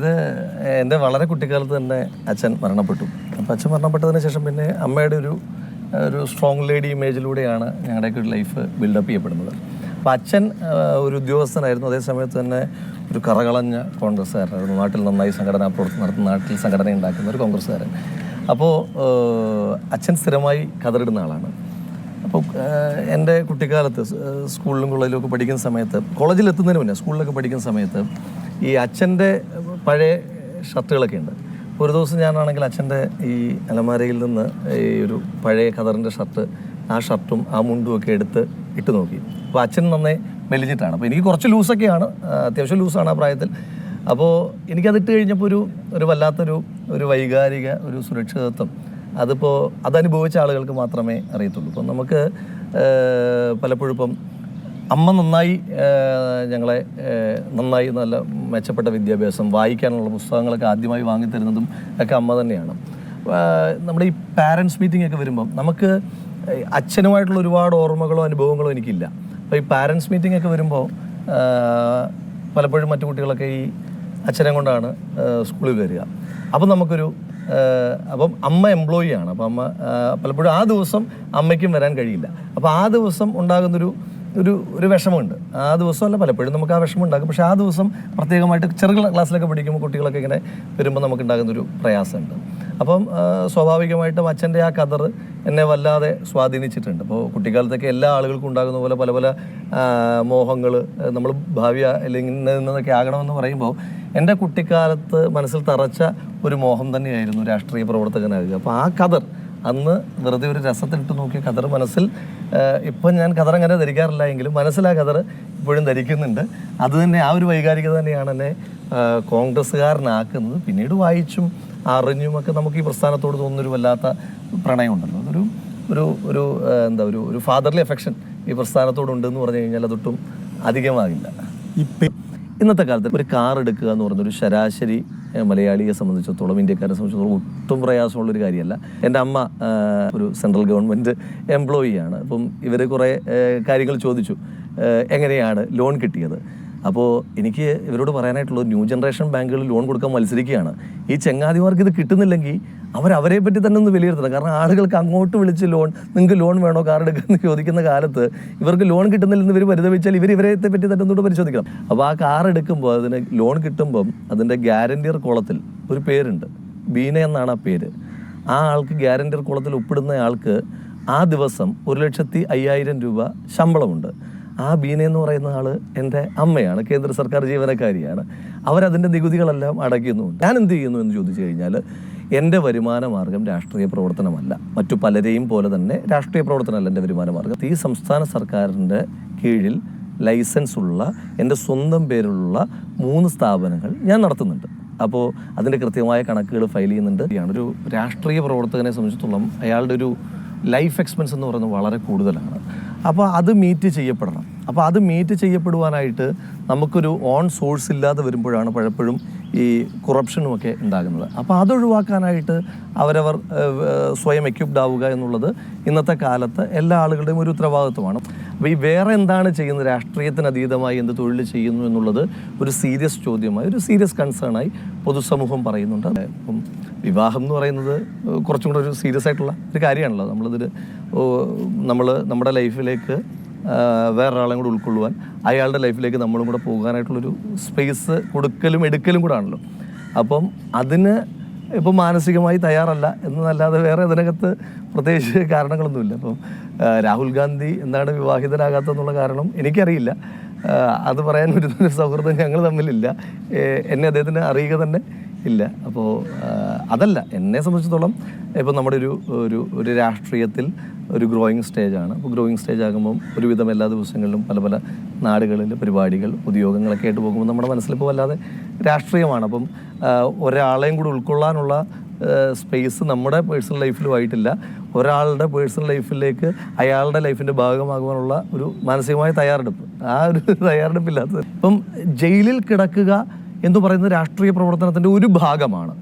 ഇത് എൻ്റെ വളരെ കുട്ടിക്കാലത്ത് തന്നെ അച്ഛൻ മരണപ്പെട്ടു. അപ്പോൾ അച്ഛൻ മരണപ്പെട്ടതിന് ശേഷം പിന്നെ അമ്മയുടെ ഒരു സ്ട്രോങ് ലേഡി ഇമേജിലൂടെയാണ് ഞങ്ങളുടെയൊക്കെ ഒരു ലൈഫ് ബിൽഡപ്പ് ചെയ്യപ്പെടുന്നത്. അപ്പോൾ അച്ഛൻ ഒരു ഉദ്യോഗസ്ഥനായിരുന്നു, അതേ സമയത്ത് തന്നെ ഒരു കറകളഞ്ഞ കോൺഗ്രസ്സുകാരനായിരുന്നു. നാട്ടിൽ നന്നായി സംഘടനാ പ്രവർത്തനം നടത്തുന്ന, നാട്ടിൽ സംഘടന ഉണ്ടാക്കുന്ന ഒരു കോൺഗ്രസ്സുകാരൻ. അപ്പോൾ അച്ഛൻ സ്ഥിരമായി കതറിടുന്ന ആളാണ്. അപ്പോൾ എൻ്റെ കുട്ടിക്കാലത്ത് സ്കൂളിലും കോളേജിലും ഒക്കെ പഠിക്കുന്ന സമയത്ത്, കോളേജിൽ എത്തുന്നതിന് മുന്നേ സ്കൂളിലൊക്കെ പഠിക്കുന്ന സമയത്ത് ഈ അച്ഛൻ്റെ പഴയ ഷർട്ടുകളൊക്കെ ഉണ്ട്. ഒരു ദിവസം ഞാനാണെങ്കിൽ അച്ഛൻ്റെ ഈ അലമാരയിൽ നിന്ന് ഈ ഒരു പഴയ ഖദറിൻ്റെ ഷർട്ട്, ആ ഷർട്ടും ആ മുണ്ടും ഒക്കെ എടുത്ത് ഇട്ട് നോക്കി. അപ്പോൾ അച്ഛൻ നന്നായി മെലിഞ്ഞിട്ടാണ്. അപ്പോൾ എനിക്ക് കുറച്ച് ലൂസൊക്കെയാണ്, അത്യാവശ്യം ലൂസാണ് ആ പ്രായത്തിൽ. അപ്പോൾ എനിക്കതിട്ട് കഴിഞ്ഞപ്പോൾ ഒരു വല്ലാത്തൊരു വൈകാരിക ഒരു സുരക്ഷിതത്വം, അതനുഭവിച്ച ആളുകൾക്ക് മാത്രമേ അറിയത്തുള്ളൂ. ഇപ്പം നമുക്ക് പലപ്പോഴും ഇപ്പം അമ്മ നന്നായി ഞങ്ങളെ നന്നായി നല്ല മെച്ചപ്പെട്ട വിദ്യാഭ്യാസം, വായിക്കാനുള്ള പുസ്തകങ്ങളൊക്കെ ആദ്യമായി വാങ്ങിത്തരുന്നതും ഒക്കെ അമ്മ തന്നെയാണ്. നമ്മുടെ ഈ പാരൻസ് മീറ്റിംഗ് ഒക്കെ വരുമ്പം നമുക്ക് അച്ഛനുമായിട്ടുള്ള ഒരുപാട് ഓർമ്മകളോ അനുഭവങ്ങളോ എനിക്കില്ല. അപ്പോൾ ഈ പാരൻസ് മീറ്റിംഗ് ഒക്കെ വരുമ്പോൾ പലപ്പോഴും മറ്റു കുട്ടികളൊക്കെ ഈ അച്ഛനെ കൊണ്ടാണ് സ്കൂളിൽ വരിക. അപ്പം അപ്പം അമ്മ എംപ്ലോയി ആണ്. അപ്പം അമ്മ പലപ്പോഴും ആ ദിവസം അമ്മയ്ക്കും വരാൻ കഴിയില്ല. അപ്പോൾ ആ ദിവസം ഉണ്ടാകുന്നൊരു വിഷമമുണ്ട്. ആ ദിവസമല്ല, പലപ്പോഴും നമുക്ക് ആ വിഷമം ഉണ്ടാകും. പക്ഷേ ആ ദിവസം പ്രത്യേകമായിട്ട് ചെറു ക്ലാസ്സിലൊക്കെ പഠിക്കുമ്പോൾ കുട്ടികളൊക്കെ ഇങ്ങനെ വരുമ്പോൾ നമുക്ക് ഉണ്ടാകുന്നൊരു പ്രയാസമുണ്ട്. അപ്പം സ്വാഭാവികമായിട്ടും അച്ഛൻ്റെ ആ കതർ എന്നെ വല്ലാതെ സ്വാധീനിച്ചിട്ടുണ്ട്. അപ്പോൾ കുട്ടിക്കാലത്തൊക്കെ എല്ലാ ആളുകൾക്കും ഉണ്ടാകുന്ന പോലെ പല പല മോഹങ്ങൾ, നമ്മൾ ഭാവി അല്ലെങ്കിൽ ഇന്നതൊക്കെ ആകണമെന്ന് പറയുമ്പോൾ എൻ്റെ കുട്ടിക്കാലത്ത് മനസ്സിൽ തറച്ച ഒരു മോഹം തന്നെയായിരുന്നു രാഷ്ട്രീയ പ്രവർത്തകനാകുക. അപ്പോൾ ആ കതർ അന്ന് വെറുതെ ഒരു രസത്തിലിട്ട് നോക്കിയ കതർ മനസ്സിൽ, ഇപ്പം ഞാൻ കതർ അങ്ങനെ ധരിക്കാറില്ല എങ്കിലും മനസ്സിൽ ആ കതർ ഇപ്പോഴും ധരിക്കുന്നുണ്ട്. അതുതന്നെ ആ ഒരു വൈകാരികത തന്നെയാണ് എന്നെ കോൺഗ്രസ്സുകാരനാക്കുന്നത്. പിന്നീട് വായിച്ചും അറിഞ്ഞുമൊക്കെ നമുക്ക് ഈ പ്രസ്ഥാനത്തോട് തോന്നുന്നൊരു വല്ലാത്ത പ്രണയമുണ്ടല്ലോ. ഒരു ഫാദർലി അഫെക്ഷൻ ഈ പ്രസ്ഥാനത്തോടുണ്ടെന്ന് പറഞ്ഞു കഴിഞ്ഞാൽ അതൊട്ടും അധികമാകില്ല. ഇന്നത്തെ കാലത്ത് ഒരു കാർ എടുക്കുക എന്ന് പറയുന്നൊരു ശരാശരി മലയാളിയെ സംബന്ധിച്ചിടത്തോളം, ഇന്ത്യക്കാരെ സംബന്ധിച്ചിടത്തോളം ഒട്ടും പ്രയാസമുള്ളൊരു കാര്യമല്ല. എൻ്റെ അമ്മ ഒരു സെൻട്രൽ ഗവൺമെൻറ് എംപ്ലോയിയാണ്. അപ്പം ഇവർ കുറേ കാര്യങ്ങൾ ചോദിച്ചു, എങ്ങനെയാണ് ലോൺ കിട്ടിയത്. അപ്പോൾ എനിക്ക് ഇവരോട് പറയാനായിട്ടുള്ള ന്യൂ ജനറേഷൻ ബാങ്കുകൾ ലോൺ കൊടുക്കാൻ മത്സരിക്കുകയാണ്. ഈ ചങ്ങാതിമാർക്ക് ഇത് കിട്ടുന്നില്ലെങ്കിൽ അവരെ പറ്റി തന്നെ ഒന്ന് വിലയിരുത്തണം. കാരണം ആളുകൾക്ക് അങ്ങോട്ട് വിളിച്ച് നിങ്ങൾക്ക് ലോൺ വേണോ, കാർ എടുക്കുമെന്ന് ചോദിക്കുന്ന കാലത്ത് ഇവർക്ക് ലോൺ കിട്ടുന്നില്ലെന്ന് ഇവർ പരിതപിച്ചാൽ ഇവരെ പറ്റി തന്നെ ഒന്നുകൂടെ പരിശോധിക്കണം. അപ്പോൾ ആ കാർ എടുക്കുമ്പോൾ, അതിന് ലോൺ കിട്ടുമ്പം അതിൻ്റെ ഗ്യാരണ്ടിയർ കോളത്തിൽ ഒരു പേരുണ്ട്, ബീന എന്നാണ് ആ പേര്. ആ ആൾക്ക് ഗ്യാരണ്ടിയർ കോളത്തിൽ ഒപ്പിടുന്ന ആൾക്ക് ആ ദിവസം 1,05,000 രൂപ ശമ്പളമുണ്ട്. ആ ബീന എന്ന് പറയുന്ന ആൾ എൻ്റെ അമ്മയാണ്, കേന്ദ്ര സർക്കാർ ജീവനക്കാരിയാണ്. അവരതിൻ്റെ നികുതികളെല്ലാം അടയ്ക്കുന്നുണ്ട്. ഞാൻ എന്ത് ചെയ്യുന്നു എന്ന് ചോദിച്ചു കഴിഞ്ഞാൽ, എൻ്റെ വരുമാന മാർഗം രാഷ്ട്രീയ പ്രവർത്തനമല്ല. മറ്റു പലരെയും പോലെ തന്നെ രാഷ്ട്രീയ പ്രവർത്തനമല്ല എൻ്റെ വരുമാന മാർഗം. ഈ സംസ്ഥാന സർക്കാരിൻ്റെ കീഴിൽ ലൈസൻസ് ഉള്ള എൻ്റെ സ്വന്തം പേരിലുള്ള 3 സ്ഥാപനങ്ങൾ ഞാൻ നടത്തുന്നുണ്ട്. അപ്പോൾ അതിൻ്റെ കൃത്യമായ കണക്കുകൾ ഫയൽ ചെയ്യുന്നുണ്ട്. ഒരു രാഷ്ട്രീയ പ്രവർത്തകനെ സംബന്ധിച്ചിടത്തോളം അയാളുടെ ഒരു ലൈഫ് എക്സ്പെൻസ് എന്ന് പറയുന്നത് വളരെ കൂടുതലാണ്. അപ്പോൾ അത് മീറ്റ് ചെയ്യപ്പെടണം. അപ്പോൾ അത് മീറ്റ് ചെയ്യപ്പെടുവാനായിട്ട് നമുക്കൊരു ഓൺ സോഴ്സ് ഇല്ലാതെ വരുമ്പോഴാണ് പലപ്പോഴും ഈ കുറപ്ഷനുമൊക്കെ ഉണ്ടാകുന്നത്. അപ്പോൾ അതൊഴിവാക്കാനായിട്ട് അവരവർ സ്വയം എക്യുപ്ഡ് ആവുക എന്നുള്ളത് ഇന്നത്തെ കാലത്ത് എല്ലാ ആളുകളുടെയും ഒരു ഉത്തരവാദിത്വമാണ്. അപ്പോൾ ഈ വേറെ എന്താണ് ചെയ്യുന്നത്, രാഷ്ട്രീയത്തിന് അതീതമായി എന്ത് തൊഴിൽ ചെയ്യുന്നു എന്നുള്ളത് ഒരു സീരിയസ് ചോദ്യമായി, ഒരു സീരിയസ് കൺസേണായി പൊതുസമൂഹം പറയുന്നുണ്ട്. അപ്പം വിവാഹം എന്ന് പറയുന്നത് കുറച്ചും കൂടെ ഒരു സീരിയസ് ആയിട്ടുള്ള ഒരു കാര്യമാണല്ലോ. നമ്മുടെ ലൈഫിലേക്ക് വേറൊരാളെയും കൂടെ ഉൾക്കൊള്ളുവാൻ, അയാളുടെ ലൈഫിലേക്ക് നമ്മളും കൂടെ പോകാനായിട്ടുള്ളൊരു സ്പേസ് കൊടുക്കലും എടുക്കലും കൂടെ ആണല്ലോ. അപ്പം അതിന് ഇപ്പം മാനസികമായി തയ്യാറല്ല എന്നല്ലാതെ വേറെ അതിനകത്ത് പ്രത്യേകിച്ച് കാരണങ്ങളൊന്നുമില്ല. അപ്പം രാഹുൽ ഗാന്ധി എന്താണ് വിവാഹിതരാകാത്തെന്നുള്ള കാരണം എനിക്കറിയില്ല. അത് പറയാൻ ഒരു സൗഹൃദം ഞങ്ങൾ തമ്മിലില്ല. എന്നെ അദ്ദേഹത്തിന് അറിയുക തന്നെ ഇല്ല. അപ്പോൾ അതല്ല, എന്നെ സംബന്ധിച്ചിടത്തോളം ഇപ്പം നമ്മുടെ ഒരു രാഷ്ട്രീയത്തിൽ ഒരു ഗ്രോയിങ് സ്റ്റേജാണ്. അപ്പോൾ ഗ്രോയിങ് സ്റ്റേജ് ആകുമ്പം ഒരുവിധം എല്ലാ ദിവസങ്ങളിലും പല പല നാടുകളിൽ പരിപാടികൾ, പൊതുയോഗങ്ങളൊക്കെ ആയിട്ട് പോകുമ്പോൾ നമ്മുടെ മനസ്സിലിപ്പോൾ വല്ലാതെ രാഷ്ട്രീയമാണ്. അപ്പം ഒരാളെയും കൂടി ഉൾക്കൊള്ളാനുള്ള സ്പേസ് നമ്മുടെ പേഴ്സണൽ ലൈഫിലും ആയിട്ടില്ല. ഒരാളുടെ പേഴ്സണൽ ലൈഫിലേക്ക് അയാളുടെ ലൈഫിൻ്റെ ഭാഗമാകുവാനുള്ള ഒരു മാനസികമായ തയ്യാറെടുപ്പ്, ആ ഒരു തയ്യാറെടുപ്പില്ലാത്തത്. ഇപ്പം ജയിലിൽ കിടക്കുക എന്ന് പറയുന്നത് രാഷ്ട്രീയ പ്രവർത്തനത്തിൻ്റെ ഒരു ഭാഗമാണ്.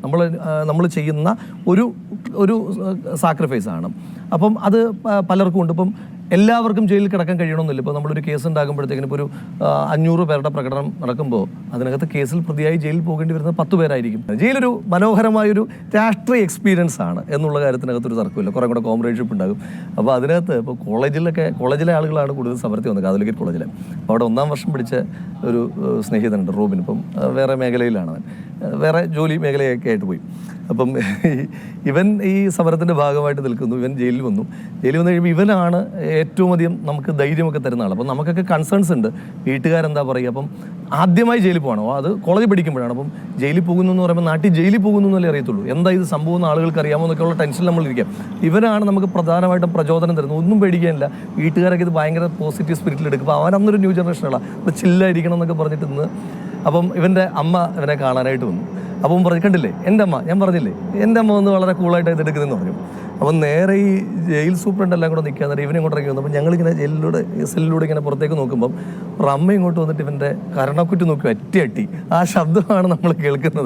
നമ്മൾ ചെയ്യുന്ന ഒരു സാക്രിഫൈസാണ്. അപ്പം അത് പലർക്കും ഉണ്ട്. ഇപ്പം എല്ലാവർക്കും ജയിലിൽ കിടക്കാൻ കഴിയണമെന്നില്ല. ഇപ്പോൾ നമ്മളൊരു കേസ് ഉണ്ടാകുമ്പോഴത്തേക്കിനും ഇപ്പോൾ ഒരു 500 പേരുടെ പ്രകടനം നടക്കുമ്പോൾ അതിനകത്ത് കേസിൽ പ്രതിയായി ജയിലിൽ പോകേണ്ടി വരുന്നത് 10 പേരായിരിക്കും. ജയിലൊരു മനോഹരമായൊരു രാഷ്ട്രീയ എക്സ്പീരിയൻസ് ആണ് എന്നുള്ള കാര്യത്തിനകത്തൊരു തർക്കമില്ല. കുറേ കൂടെ കോംറേഡ്ഷിപ്പ് ഉണ്ടാകും. അപ്പോൾ അതിനകത്ത് ഇപ്പോൾ കോളേജിലെ ആളുകളാണ് കൂടുതൽ സമരത്തിൽ വന്നത്, കാതോലിക്കറ്റ് കോളേജിലെ. അപ്പോൾ അവിടെ 1ാം വർഷം പഠിച്ച ഒരു സ്നേഹിതനുണ്ട്, റോബിൻ. ഇപ്പം വേറെ മേഖലയിലാണ് അവൻ, വേറെ ജോലി മേഖലയൊക്കെ ആയിട്ട് പോയി. അപ്പം ഇവൻ ഈ സമരത്തിൻ്റെ ഭാഗമായിട്ട് നിൽക്കുന്നു. ഇവൻ ജയിലിൽ വന്നു കഴിയുമ്പോൾ ഇവനാണ് ഏറ്റവും അധികം നമുക്ക് ധൈര്യമൊക്കെ തരുന്ന ആൾ. അപ്പം നമുക്കൊക്കെ കൺസേൺസ് ഉണ്ട്, വീട്ടുകാരെന്താ പറയുക. അപ്പം ആദ്യമായി ജയിലിൽ പോകണോ, അത് കോളേജിൽ പഠിക്കുമ്പോഴാണ്. അപ്പം ജയിലിൽ പോകുന്നു എന്ന് പറയുമ്പോൾ നാട്ടിൽ ജയിലിൽ പോകുന്നു എന്നല്ലേ അറിയത്തുള്ളൂ, എന്താ ഇത് സംഭവം എന്ന് ആളുകൾക്ക് അറിയാമോ എന്നൊക്കെയുള്ള ടെൻഷനിൽ നമ്മളിരിക്കാം. ഇവനാണ് നമുക്ക് പ്രധാനമായിട്ടും പ്രചോദനം തരുന്നത്. ഒന്നും പേടിക്കാനില്ല, വീട്ടുകാരൊക്കെ ഇത് ഭയങ്കര പോസിറ്റീവ് സ്പിരിറ്റിൽ എടുക്കും. അപ്പോൾ അവനന്നൊരു ന്യൂ ജനറേഷനാണ്, അപ്പോൾ ചില്ലായിരിക്കണം എന്നൊക്കെ പറഞ്ഞിട്ട് ഇന്ന്. അപ്പം ഇവൻ്റെ അമ്മ ഇവനെ കാണാനായിട്ട് വന്നു. അപ്പം പറഞ്ഞു, കണ്ടില്ലേ എൻ്റെ അമ്മ, ഞാൻ പറഞ്ഞില്ലേ എൻ്റെ അമ്മ വന്ന് വളരെ കൂളായിട്ട് ഇത് എടുക്കുന്നതെന്ന് പറഞ്ഞു. അപ്പം നേരെ ഈ ജയിൽ സൂപ്രണ്ട് എല്ലാം കൂടെ നിൽക്കാൻ നേരം ഇവനെ ഇങ്ങോട്ട് ഇറങ്ങി വന്നു. അപ്പം ഞങ്ങളിങ്ങനെ സെല്ലിലൂടെ ഇങ്ങനെ പുറത്തേക്ക് നോക്കുമ്പം ഒരു അമ്മ ഇങ്ങോട്ട് വന്നിട്ട് ഇവൻ്റെ കരണക്കുറ്റി നോക്കി അറ്റി. ആ ശബ്ദമാണ് നമ്മൾ കേൾക്കുന്നത്.